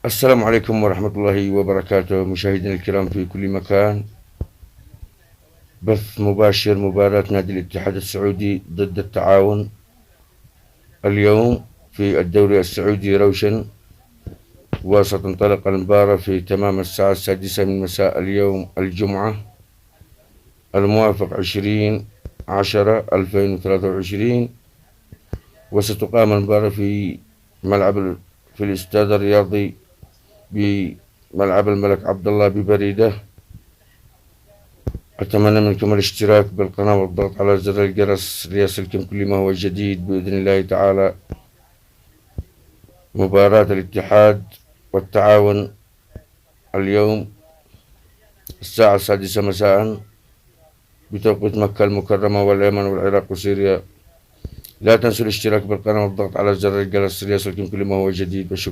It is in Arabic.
السلام عليكم ورحمة الله وبركاته، مشاهدينا الكرام في كل مكان. بث مباشر مباراة نادي الاتحاد السعودي ضد التعاون اليوم في الدوري السعودي روشن، وستنطلق المباراة في تمام الساعة 6 من مساء اليوم الجمعة الموافق 20/10/2023، وستقام المباراة في الاستاد الرياضي بملعب الملك عبد الله ببريدة. أتمنى منكم الاشتراك بالقناة والضغط على زر الجرس ليصلكم كل ما هو جديد بإذن الله تعالى. مباراة الاتحاد والتعاون اليوم الساعة 6 مساء بتوقيت مكة المكرمة واليمن والعراق وسوريا. لا تنسوا الاشتراك بالقناة والضغط على زر الجرس ليصلكم كل ما هو جديد، وشكرا.